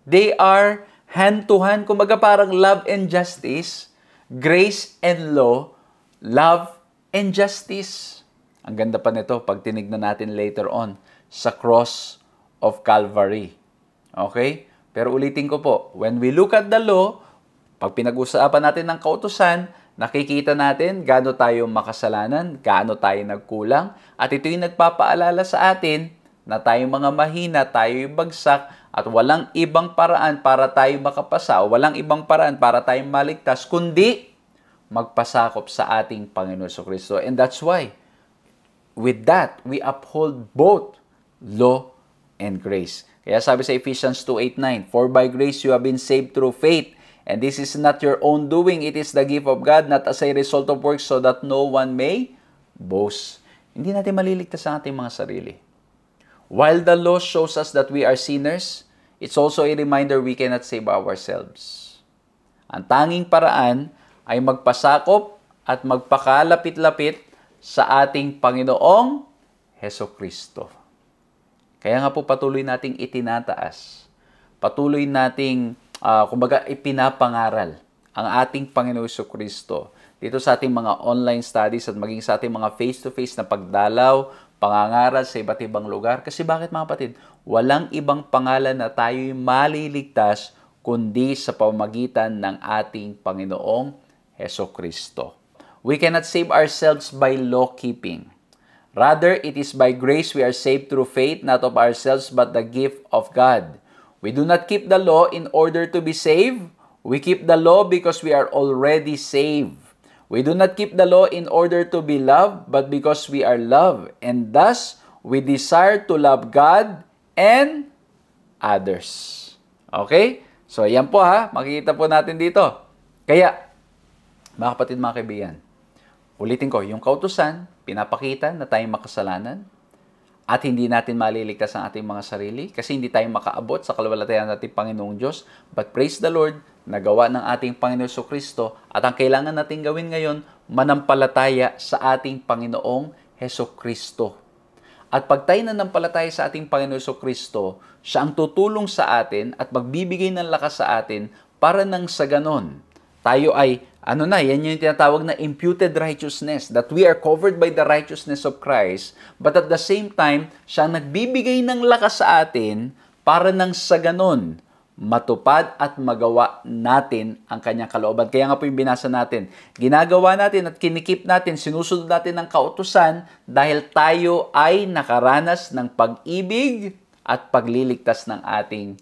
They are hand-to-hand. Kumbaga parang love and justice, grace and law, love and justice. Ang ganda pa nito pag tinignan natin later on sa cross of Calvary. Okay? Pero ulitin ko po, when we look at the law, pag pinag-usapan natin ng kautusan, nakikita natin gaano tayo makasalanan, gaano tayo nagkulang, at ito yung nagpapaalala sa atin na tayong mga mahina, tayo yung bagsak, at walang ibang paraan para tayo makapasa, walang ibang paraan para tayo maligtas, kundi magpasakop sa ating Panginoon Jesucristo. And that's why, with that, we uphold both law and grace. Kaya sabi sa Ephesians 2:8-9, "For by grace you have been saved through faith, and this is not your own doing, it is the gift of God, not as a result of works, so that no one may boast." Hindi natin maliligtas ang ating mga sarili. While the law shows us that we are sinners, it's also a reminder we cannot save ourselves. Ang tanging paraan ay magpasakop at magpakalapit-lapit sa ating Panginoong Hesukristo. Kaya nga po patuloy nating itinataas, patuloy nating, kumbaga ipinapangaral ang ating Panginoong Hesukristo dito sa ating mga online studies at maging sa ating mga face-to-face na pagdalaw, pangangaral sa iba't ibang lugar. Kasi bakit mga kapatid? Walang ibang pangalan na tayo'y maliligtas kundi sa pamamagitan ng ating Panginoong Hesukristo. We cannot save ourselves by law-keeping. Rather, it is by grace we are saved through faith, not of ourselves, but the gift of God. We do not keep the law in order to be saved. We keep the law because we are already saved. We do not keep the law in order to be loved, but because we are loved. And thus, we desire to love God and others. Okay? So, yan po ha. Makikita po natin dito. Kaya, mga kapatid, mga kaibigan, ulitin ko, yung kautusan, pinapakita na tayong makasalanan at hindi natin maliligtas ang ating mga sarili kasi hindi tayo makaabot sa kaluwalhatian ng ating Panginoong Diyos. But praise the Lord, nagawa ng ating Panginoong Jesucristo at ang kailangan natin gawin ngayon, manampalataya sa ating Panginoong Jesucristo. At pag tayo nanampalataya sa ating Panginoong Jesucristo, siya ang tutulong sa atin at magbibigay ng lakas sa atin para nang sa ganon, tayo ay yan yung tinatawag na imputed righteousness, that we are covered by the righteousness of Christ, but at the same time, siya nagbibigay ng lakas sa atin para nang sa ganon, matupad at magawa natin ang kanyang kalooban. Kaya nga po yung binasa natin, ginagawa natin at kinikip natin, sinusunod natin ng kautusan dahil tayo ay nakaranas ng pag-ibig at pagliligtas ng ating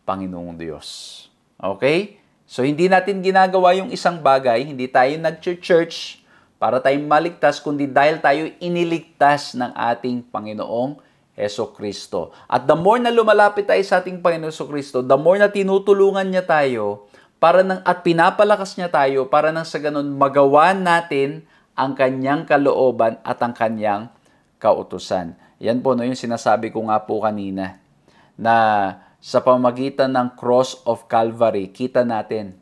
Panginoong Diyos. Okay? So, hindi natin ginagawa yung isang bagay, hindi tayo nag-church para tayong maligtas, kundi dahil tayo iniligtas ng ating Panginoong Hesukristo. At the more na lumalapit tayo sa ating Panginoong Hesukristo, the more na tinutulungan niya tayo at pinapalakas niya tayo para nang sa ganun magawa natin ang kanyang kalooban at ang kanyang kautusan. Yan po yung sinasabi ko nga po kanina na sa pamamagitan ng cross of Calvary, kita natin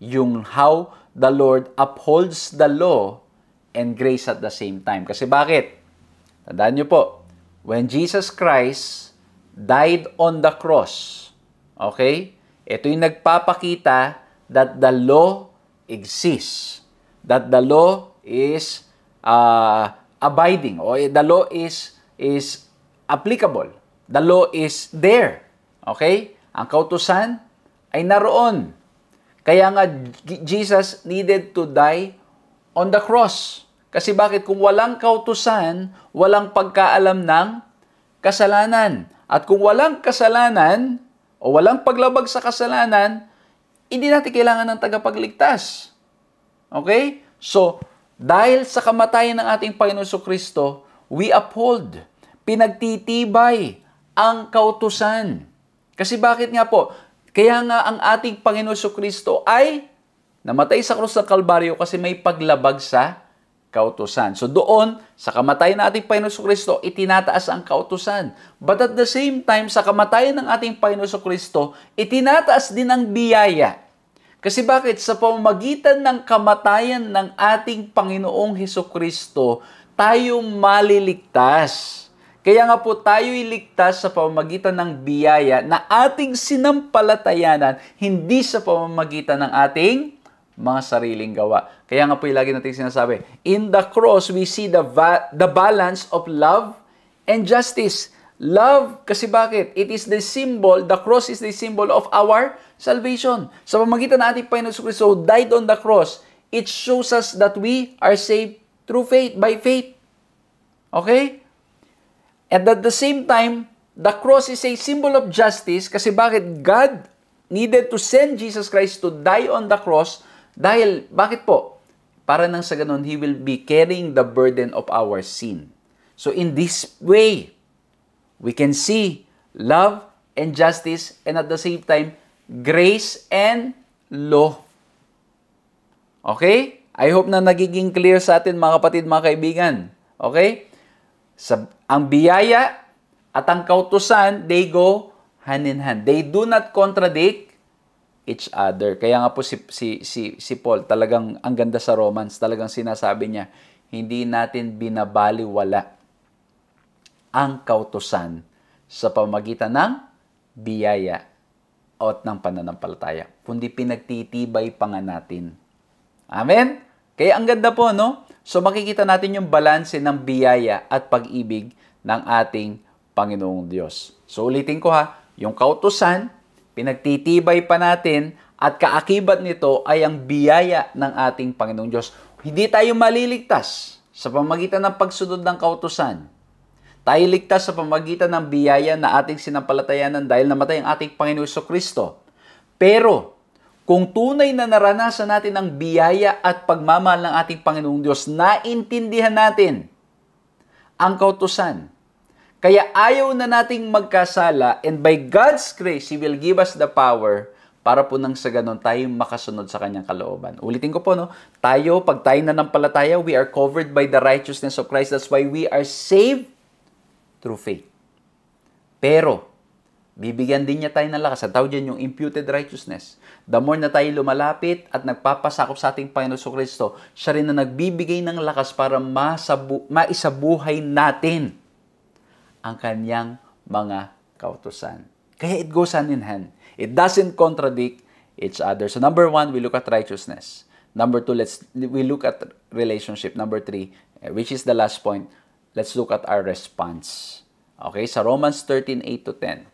yung how the Lord upholds the law and grace at the same time. Kasi bakit? Tandaan nyo po, when Jesus Christ died on the cross. Okay? Ito yung nagpapakita that the law exists. That the law is abiding, or the law is applicable. The law is there. Okay? Ang kautusan ay naroon. Kaya nga Jesus needed to die on the cross. Kasi bakit? Kung walang kautusan, walang pagkaalam ng kasalanan. At kung walang kasalanan, o walang paglabag sa kasalanan, hindi natin kailangan ng tagapagligtas. Okay? So, dahil sa kamatayan ng ating Panginoon Kristo, we uphold, pinagtitibay ang kautusan. Kasi bakit nga po? Kaya nga ang ating Panginoon Kristo ay namatay sa krus ng Kalbaryo kasi may paglabag sa kautusan. So doon, sa kamatayan ng ating Panginoon Kristo, itinataas ang kautusan. But at the same time, sa kamatayan ng ating Panginoon Kristo, itinataas din ang biyaya. Kasi bakit? Sa pamamagitan ng kamatayan ng ating Panginoong Kristo, tayo maliligtas. Kaya nga po tayo iligtas sa pamamagitan ng biyaya na ating sinampalatayanan, hindi sa pamamagitan ng ating mga sariling gawa. Kaya nga po lagi natin sinasabi, in the cross, we see the balance of love and justice. Love, kasi bakit? It is the symbol, the cross is the symbol of our salvation. Sa pamamagitan ng ating Panginoon Kristo who died on the cross, it shows us that we are saved through faith, by faith. Okay? And at the same time, the cross is a symbol of justice kasi bakit? God needed to send Jesus Christ to die on the cross dahil, bakit po? Para nang sa ganun, He will be carrying the burden of our sin. So in this way, we can see love and justice and at the same time, grace and law. Okay? I hope na nagiging clear sa atin mga kapatid, mga kaibigan. Okay? Ang biyaya at ang kautusan, they go hand in hand. They do not contradict each other. Kaya nga po si Paul, talagang ang ganda sa Romans, talagang sinasabi niya, hindi natin binabaliwala ang kautusan sa pamamagitan ng biyaya at ng pananampalataya, kundi pinagtitibay pa nga natin. Amen? Kaya ang ganda po, no? So makikita natin yung balanse ng biyaya at pag-ibig ng ating Panginoong Diyos. So ulitin ko ha, yung kautusan, pinagtitibay pa natin at kaakibat nito ay ang biyaya ng ating Panginoong Diyos. Hindi tayo maliligtas sa pamamagitan ng pagsunod ng kautusan. Tayo ligtas sa pamamagitan ng biyaya na ating sinampalatayanan dahil namatay ang ating Panginoong Kristo. Pero kung tunay na naranasan natin ang biyaya at pagmamahal ng ating Panginoong Diyos, naintindihan natin ang kautusan. Kaya ayaw na nating magkasala and by God's grace, He will give us the power para po nang sa ganon tayo makasunod sa Kanyang kalooban. Ulitin ko po, no? Pag tayo nanampalataya, we are covered by the righteousness of Christ. That's why we are saved through faith. Pero, bibigyan din niya tayo ng lakas. Ang tawag dyan yung imputed righteousness. The more na tayo lumalapit at nagpapasakop sa ating Panginoon Kristo, siya rin na nagbibigay ng lakas para maisabuhay natin ang kanyang mga kautusan. Kaya it goes hand in hand. It doesn't contradict each other. So number 1, we look at righteousness. Number 2, we look at relationship. Number 3, which is the last point, let's look at our response. Okay, sa Romans 13:8-10.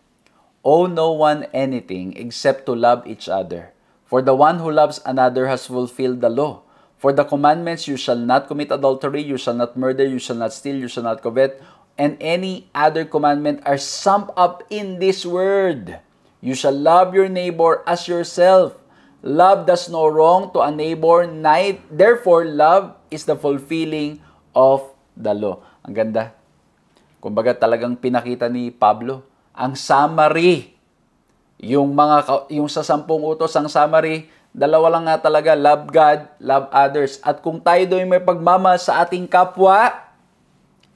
Owe no one anything except to love each other. For the one who loves another has fulfilled the law. For the commandments, you shall not commit adultery, you shall not murder, you shall not steal, you shall not covet, and any other commandment are summed up in this word. You shall love your neighbor as yourself. Love does no wrong to a neighbor, therefore love is the fulfilling of the law. Ang ganda. Kumbaga talagang pinakita ni Pablo ang summary. Yung sa 10 utos, ang summary, dalawa lang nga talaga, love God, love others. At kung tayo doon may pagmamahal sa ating kapwa,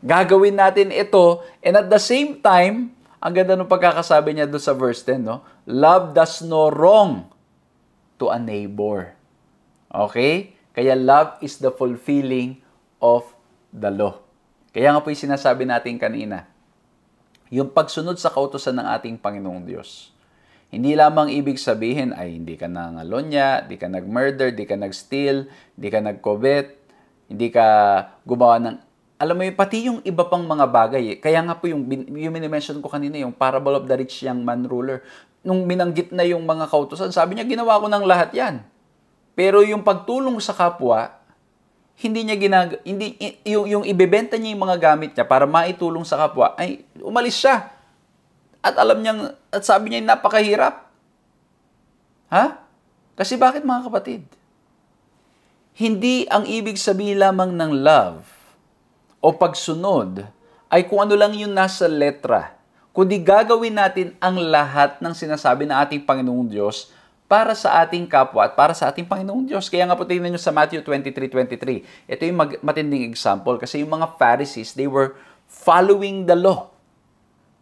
gagawin natin ito. And at the same time, ang ganda ng pagkakasabi niya doon sa verse 10, no? Love does no wrong to a neighbor. Okay? Kaya love is the fulfilling of the law. Kaya nga po yung sinasabi natin kanina, Yung pagsunod sa kautusan ng ating Panginoong Diyos. Hindi lamang ibig sabihin ay hindi ka nangalonya, hindi ka nag-murder, hindi ka nag-steal, hindi ka nag-covet, hindi ka gumawa ng... Alam mo yun, pati yung iba pang mga bagay. Kaya nga po yung minimension ko kanina, yung parable of the rich young man ruler. Nung minanggit na yung mga kautusan, sabi niya, ginawa ko ng lahat yan. Pero yung pagtulong sa kapwa, hindi niya yung ibebenta niya yung mga gamit niya para maitulong sa kapwa, ay umalis siya. At at sabi niya, napakahirap. Ha? Kasi bakit mga kapatid? Hindi ang ibig sabihin lamang ng love o pagsunod ay kung ano lang yung nasa letra. Kundi gagawin natin ang lahat ng sinasabi ng ating Panginoong Diyos para sa ating kapwa at para sa ating Panginoong Diyos. Kaya nga po tingnan nyo sa Matthew 23:23. Ito yung matinding example kasi yung mga Pharisees, they were following the law.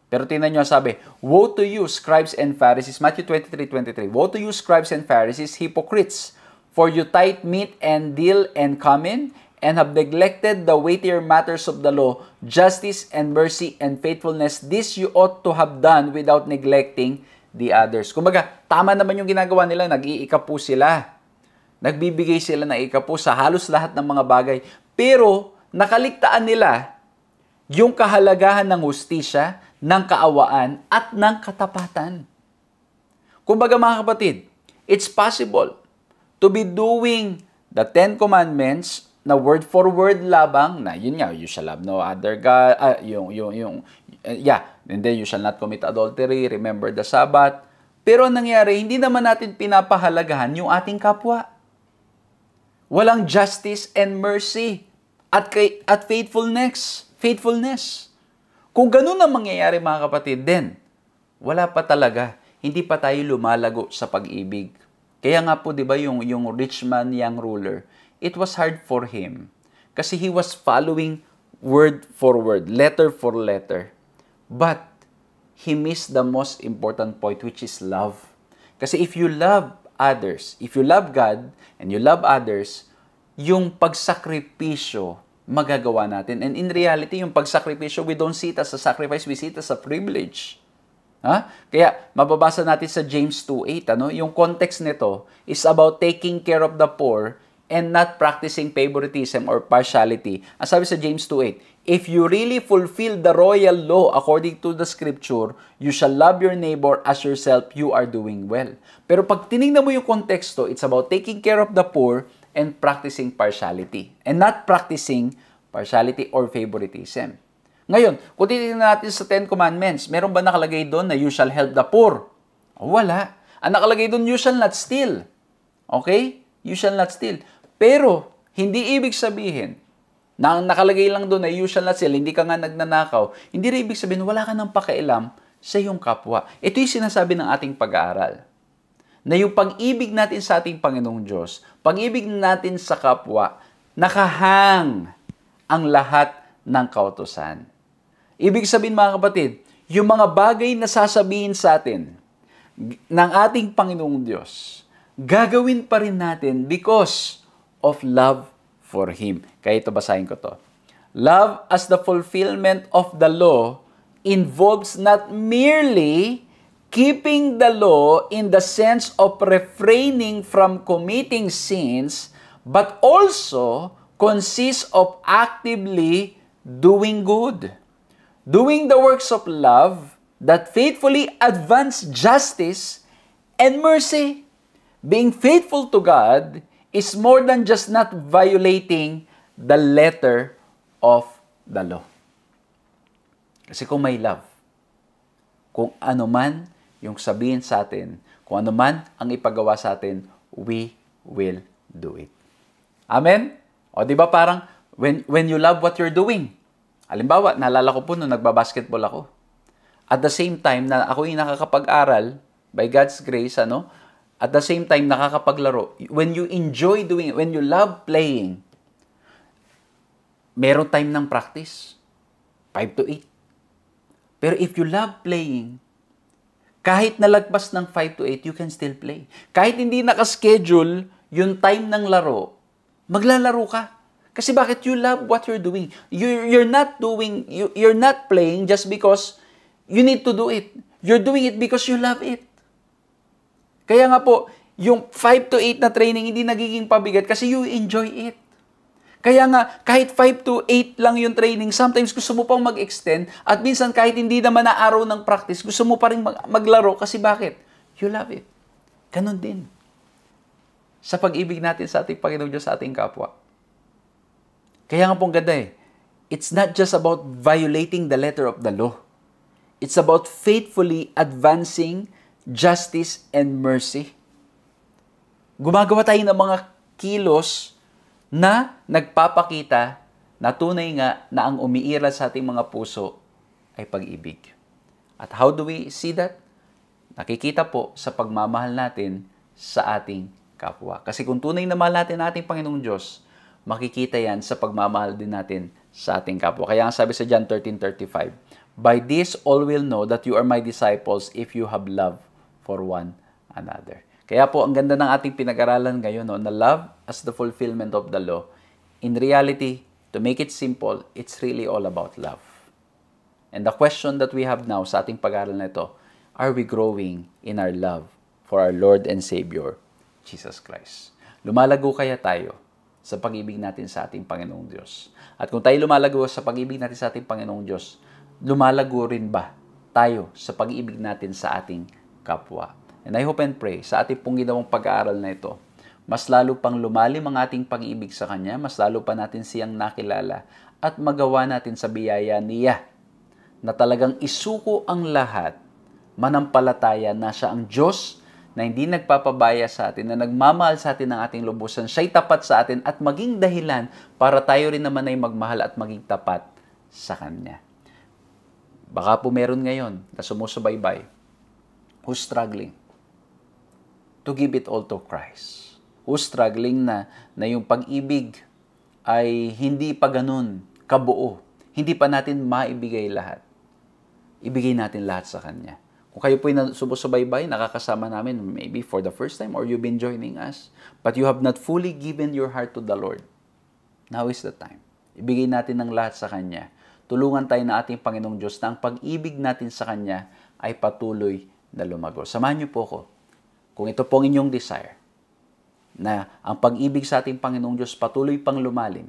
Pero tingnan nyo, sabi, woe to you, scribes and Pharisees. Matthew 23:23. Woe to you, scribes and Pharisees, hypocrites! For you tithe meat and dill and cumin, and have neglected the weightier matters of the law, justice and mercy and faithfulness. This you ought to have done without neglecting the others. Kumbaga, tama naman yung ginagawa nila, nag-iikapu sila. Nagbibigay sila ng ikapu sa halos lahat ng mga bagay. Pero, nakaligtaan nila yung kahalagahan ng hustisya, ng kaawaan, at ng katapatan. Kumbaga mga kapatid, it's possible to be doing the 10 Commandments na word for word labang, na yun nga, you shall have no other God, and then you shall not commit adultery, remember the Sabbath. Pero ang nangyari, hindi naman natin pinapahalagahan yung ating kapwa. Walang justice and mercy at faithfulness. Kung ganun ang mangyayari mga kapatid, then wala pa talaga. Hindi pa tayo lumalago sa pag-ibig. Kaya nga po, di ba, yung rich man, young ruler, it was hard for him. Kasi he was following word for word, letter for letter. But he missed the most important point, which is love. Kasi if you love others, if you love God, and you love others, yung pagsakripisyo, magagawa natin. And in reality, yung pagsakripisyo, we don't see it as a sacrifice, we see it as a privilege. Ha? Kaya, mababasa natin sa James 2:8, yung context nito is about taking care of the poor and not practicing favoritism or partiality. Ang sabi sa James 2:8, if you really fulfill the royal law according to the scripture, you shall love your neighbor as yourself, you are doing well. Pero pag tinignan mo yung konteksto, it's about taking care of the poor and practicing partiality. And not practicing partiality or favoritism. Ngayon, kung titignan natin sa 10 Commandments, meron ba nakalagay doon na you shall help the poor? Wala. Ang nakalagay doon, you shall not steal. Okay? You shall not steal. Pero, hindi ibig sabihin, na nakalagay lang doon na you shall not steal, hindi ka nga nagnanakaw, hindi rin ibig sabihin, wala ka ng pakialam sa iyong kapwa. Ito yung sinasabi ng ating pag-aaral. Na yung pag-ibig natin sa ating Panginoong Diyos, pag-ibig natin sa kapwa, nakahang ang lahat ng kautusan. Ibig sabihin mga kapatid, yung mga bagay na sasabihin sa atin ng ating Panginoong Diyos, gagawin pa rin natin because of love for Him. Kaya ito, basahin ko to. Love as the fulfillment of the law involves not merely keeping the law in the sense of refraining from committing sins, but also consists of actively doing good. Doing the works of love that faithfully advance justice and mercy. Being faithful to God is more than just not violating the letter of the law. Kasi kung may love, kung ano man yung sabihin sa atin, kung ano man ang ipagawa sa atin, we will do it. Amen? O di ba parang when you love what you're doing. Halimbawa, naalala ko po nung nagbabasketball ako. At the same time na ako yung nakakapag-aral, by God's grace, at the same time nakakapaglaro. When you enjoy doing it, when you love playing, meron time ng practice. 5 to 8. Pero if you love playing, kahit nalagpas ng 5 to 8, you can still play. Kahit hindi nakaschedule yung time ng laro, maglalaro ka. Kasi bakit? You love what you're doing. You're not playing just because You need to do it. You're doing it because you love it. Kaya nga po, yung 5 to 8 na training hindi nagiging pabigat kasi you enjoy it. Kaya nga, kahit 5 to 8 lang yung training, sometimes gusto mo pang mag-extend at minsan kahit hindi naman na araw ng practice, gusto mo pa rin maglaro kasi bakit? You love it. Ganon din. Sa pag-ibig natin sa ating Panginoon Diyos, sa ating kapwa. Kaya nga pong ganda eh. It's not just about violating the letter of the law. It's about faithfully advancing justice and mercy. Gumagawa tayo ng mga kilos na nagpapakita na tunay nga na ang umiiral sa ating mga puso ay pag-ibig. At how do we see that? Nakikita po sa pagmamahal natin sa ating kapwa. Kasi kung tunay na mahal natin ating Panginoong Diyos, makikita yan sa pagmamahal din natin sa ating kapwa. Kaya ang sabi sa John 13:35, "By this all will know that you are my disciples if you have love for one another." Kaya po, ang ganda ng ating pinag-aralan ngayon, no, na love as the fulfillment of the law. In reality, to make it simple, it's really all about love. And the question that we have now sa ating pag-aaral na ito, are we growing in our love for our Lord and Savior, Jesus Christ? Lumalago kaya tayo sa pag-ibig natin sa ating Panginoong Diyos? At kung tayo lumalago sa pag-ibig natin sa ating Panginoong Diyos, lumalago rin ba tayo sa pag-ibig natin sa ating kapwa? And I hope and pray sa ating pong ginawang pag-aaral na ito, mas lalo pang lumalim ang ating pag-ibig sa Kanya, mas lalo pa natin siyang nakilala at magawa natin sa biyaya niya na talagang isuko ang lahat, manampalataya na siya ang Diyos na hindi nagpapabaya sa atin, na nagmamahal sa atin ng ating lubusan, siya'y tapat sa atin at maging dahilan para tayo rin naman ay magmahal at maging tapat sa Kanya. Baka po meron ngayon na sumusubaybay, who's struggling to give it all to Christ. Who's struggling na yung pag-ibig ay hindi pa ganun kabuo. Hindi pa natin maibigay lahat. Ibigay natin lahat sa Kanya. Kung kayo po'y sumusubaybay, nakakasama namin maybe for the first time or you've been joining us, but you have not fully given your heart to the Lord. Now is the time. Ibigay natin ng lahat sa Kanya. Tulungan tayo na ating Panginoong Diyos na ang pag-ibig natin sa Kanya ay patuloy na lumago. Samahan niyo po ko. Kung ito pong inyong desire, na ang pag-ibig sa ating Panginoong Diyos patuloy pang lumalim,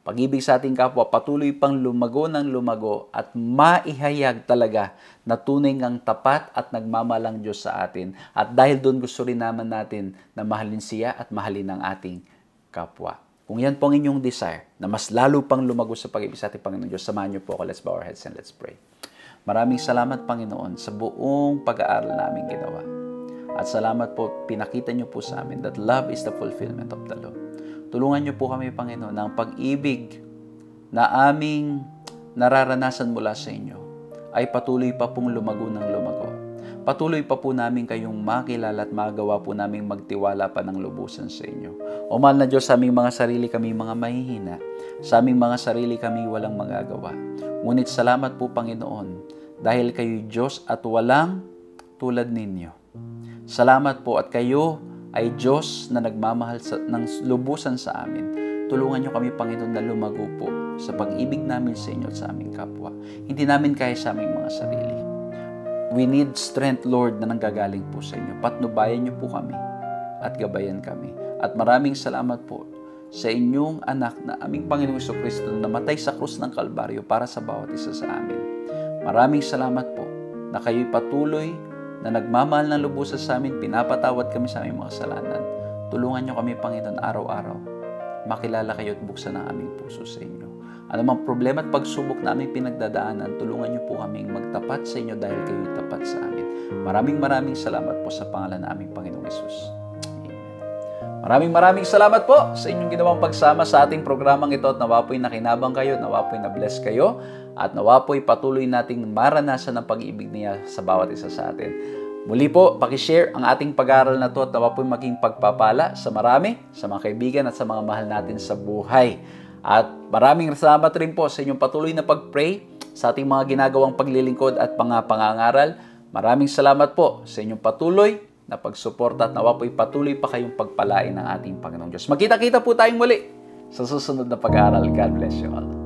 pag-ibig sa ating kapwa patuloy pang lumago ng lumago at maihayag talaga na tunay ngang tapat at nagmamalang Diyos sa atin. At dahil doon gusto rin naman natin na mahalin siya at mahalin ang ating kapwa. Kung yan pong inyong desire, na mas lalo pang lumago sa pag-ibig sa ating Panginoong Diyos, samahan niyo po ako. Let's bow our heads and let's pray. Maraming salamat, Panginoon, sa buong pag-aaral namin ginawa. At salamat po, pinakita niyo po sa amin that love is the fulfillment of the law. Tulungan niyo po kami, Panginoon, ng pag-ibig na aming nararanasan mula sa inyo ay patuloy pa pong lumago ng lumago. Patuloy pa po namin kayong makilala at magawa po namin magtiwala pa ng lubusan sa inyo. O mahal na Diyos, sa aming mga sarili kami mga mahihina, sa aming mga sarili kami walang magagawa. Ngunit salamat po, Panginoon, dahil kayo Diyos at walang tulad ninyo. Salamat po at kayo ay Diyos na nagmamahal ng lubusan sa amin. Tulungan niyo kami, Panginoon, na lumago po sa pag-ibig namin sa inyo at sa aming kapwa. Hindi namin kaya sa aming mga sarili. We need strength, Lord, na nanggagaling po sa inyo. Patnubayan niyo po kami at gabayan kami. At maraming salamat po sa inyong anak na aming Panginoong Jesucristo na namatay sa krus ng Kalbaryo para sa bawat isa sa amin. Maraming salamat po na kayo'y patuloy na nagmamahal ng lubusan sa amin, pinapatawad kami sa aming mga kasalanan. Tulungan niyo kami, Panginoon, araw-araw. Makilala kayo at buksan ang aming puso sa inyo. Ano mang problema at pagsubok na aming pinagdadaanan, tulungan niyo po kaming magtapat sa inyo dahil kayo'y tapat sa amin. Maraming salamat po sa pangalan ng aming Panginoong Hesus. Amen. Maraming salamat po sa inyong ginawang pagsama sa ating programang ito at nawa po'y nakinabang kayo, nawa po'y na-bless kayo, at nawa po'y patuloy nating maranasan ang pag-ibig niya sa bawat isa sa atin. Muli po, pakishare ang ating pag-aaral na ito at nawa po'y maging pagpapala sa marami, sa mga kaibigan at sa mga mahal natin sa buhay. At maraming salamat rin po sa inyong patuloy na pag-pray sa ating mga ginagawang paglilingkod at pangangaral. Maraming salamat po sa inyong patuloy na pagsuporta at nawa po'y patuloy pa kayong pagpalain ng ating Panginoong Diyos. Magkita-kita po tayong muli sa susunod na pag-aaral. God bless you all.